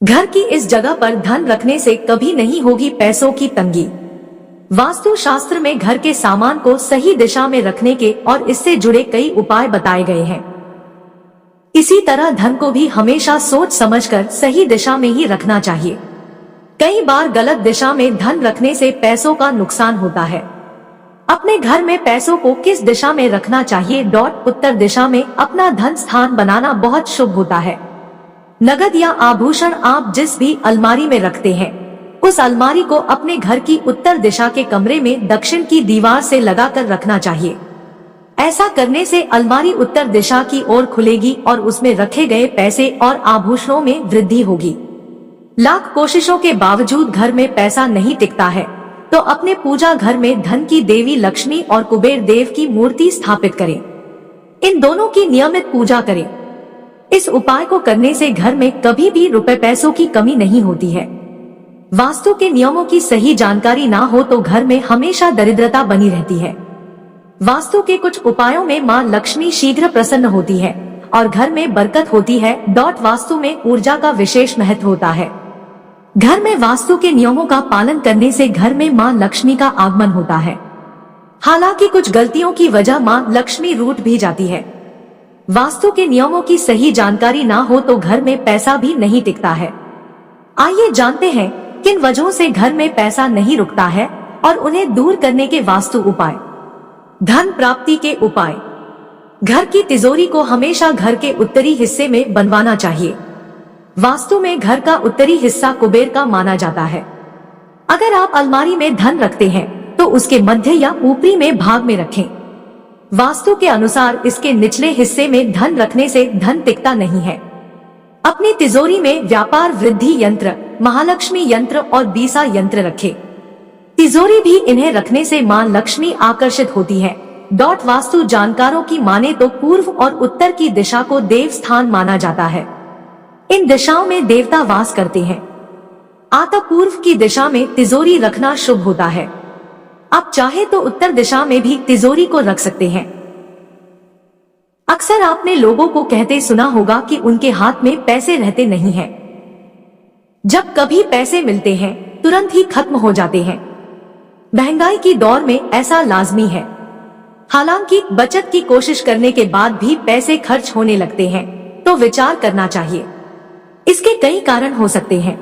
घर की इस जगह पर धन रखने से कभी नहीं होगी पैसों की तंगी। वास्तु शास्त्र में घर के सामान को सही दिशा में रखने के और इससे जुड़े कई उपाय बताए गए हैं। इसी तरह धन को भी हमेशा सोच समझकर सही दिशा में ही रखना चाहिए। कई बार गलत दिशा में धन रखने से पैसों का नुकसान होता है। अपने घर में पैसों को किस दिशा में रखना चाहिए? उत्तर दिशा में अपना धन स्थान बनाना बहुत शुभ होता है। नगद या आभूषण आप जिस भी अलमारी में रखते हैं, उस अलमारी को अपने घर की उत्तर दिशा के कमरे में दक्षिण की दीवार से लगाकर रखना चाहिए। ऐसा करने से अलमारी उत्तर दिशा की ओर खुलेगी और उसमें रखे गए पैसे और आभूषणों में वृद्धि होगी। लाख कोशिशों के बावजूद घर में पैसा नहीं टिकता है तो अपने पूजा घर में धन की देवी लक्ष्मी और कुबेर देव की मूर्ति स्थापित करें। इन दोनों की नियमित पूजा करें। इस उपाय को करने से घर में कभी भी रुपए पैसों की कमी नहीं होती है। वास्तु के नियमों की सही जानकारी ना हो तो घर में हमेशा दरिद्रता बनी रहती है। वास्तु के कुछ उपायों में मां लक्ष्मी शीघ्र प्रसन्न होती है और घर में बरकत होती है। वास्तु में ऊर्जा का विशेष महत्व होता है। घर में वास्तु के नियमों का पालन करने से घर में मां लक्ष्मी का आगमन होता है। हालांकि कुछ गलतियों की वजह मां लक्ष्मी रूठ भी जाती है। वास्तु के नियमों की सही जानकारी ना हो तो घर में पैसा भी नहीं टिकता है। आइए जानते हैं किन वजहों से घर में पैसा नहीं रुकता है और उन्हें दूर करने के वास्तु उपाय। धन प्राप्ति के उपाय। घर की तिजोरी को हमेशा घर के उत्तरी हिस्से में बनवाना चाहिए। वास्तु में घर का उत्तरी हिस्सा कुबेर का माना जाता है। अगर आप अलमारी में धन रखते हैं तो उसके मध्य या ऊपरी में भाग में रखें। वास्तु के अनुसार इसके निचले हिस्से में धन रखने से धन टिकता नहीं है। अपनी तिजोरी में व्यापार वृद्धि यंत्र, महालक्ष्मी यंत्र और बीसा यंत्र रखें। तिजोरी भी इन्हें रखने से मां लक्ष्मी आकर्षित होती है। वास्तु जानकारों की माने तो पूर्व और उत्तर की दिशा को देव स्थान माना जाता है। इन दिशाओं में देवता वास करते हैं। अतः पूर्व की दिशा में तिजोरी रखना शुभ होता है। आप चाहे तो उत्तर दिशा में भी तिजोरी को रख सकते हैं। अक्सर आपने लोगों को कहते सुना होगा कि उनके हाथ में पैसे रहते नहीं हैं। जब कभी पैसे मिलते हैं तुरंत ही खत्म हो जाते हैं। महंगाई की दौर में ऐसा लाजमी है। हालांकि बचत की कोशिश करने के बाद भी पैसे खर्च होने लगते हैं तो विचार करना चाहिए। इसके कई कारण हो सकते हैं।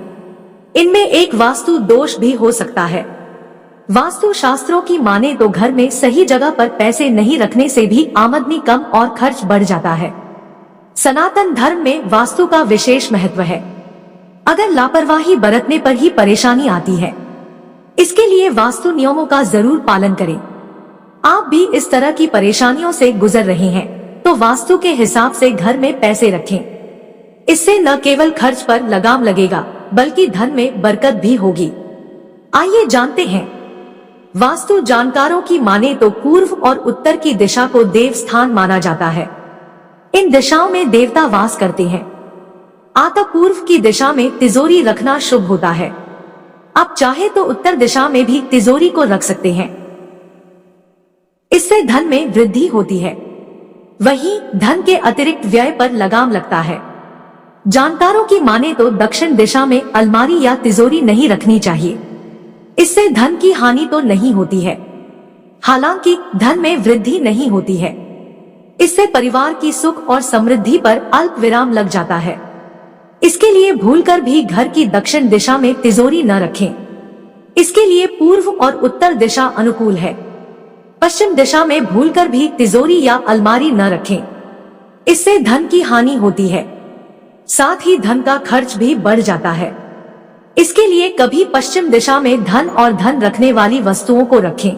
इनमें एक वास्तु दोष भी हो सकता है। वास्तु शास्त्रों की माने तो घर में सही जगह पर पैसे नहीं रखने से भी आमदनी कम और खर्च बढ़ जाता है। सनातन धर्म में वास्तु का विशेष महत्व है। अगर लापरवाही बरतने पर ही परेशानी आती है। इसके लिए वास्तु नियमों का जरूर पालन करें। आप भी इस तरह की परेशानियों से गुजर रहे हैं तो वास्तु के हिसाब से घर में पैसे रखें। इससे न केवल खर्च पर लगाम लगेगा बल्कि धन में बरकत भी होगी। आइए जानते हैं। वास्तु जानकारों की माने तो पूर्व और उत्तर की दिशा को देव स्थान माना जाता है। इन दिशाओं में देवता वास करते हैं। अतः पूर्व की दिशा में तिजोरी रखना शुभ होता है। आप चाहे तो उत्तर दिशा में भी तिजोरी को रख सकते हैं। इससे धन में वृद्धि होती है। वहीं धन के अतिरिक्त व्यय पर लगाम लगता है। जानकारों की माने तो दक्षिण दिशा में अलमारी या तिजोरी नहीं रखनी चाहिए। इससे धन की हानि तो नहीं होती है, हालांकि धन में वृद्धि नहीं होती है। इससे परिवार की सुख और समृद्धि पर अल्प विराम लग जाता है। इसके लिए भूलकर भी घर की दक्षिण दिशा में तिजोरी न रखें। इसके लिए पूर्व और उत्तर दिशा अनुकूल है। पश्चिम दिशा में भूलकर भी तिजोरी या अलमारी न रखें। इससे धन की हानि होती है, साथ ही धन का खर्च भी बढ़ जाता है। इसके लिए कभी पश्चिम दिशा में धन और धन रखने वाली वस्तुओं को रखें।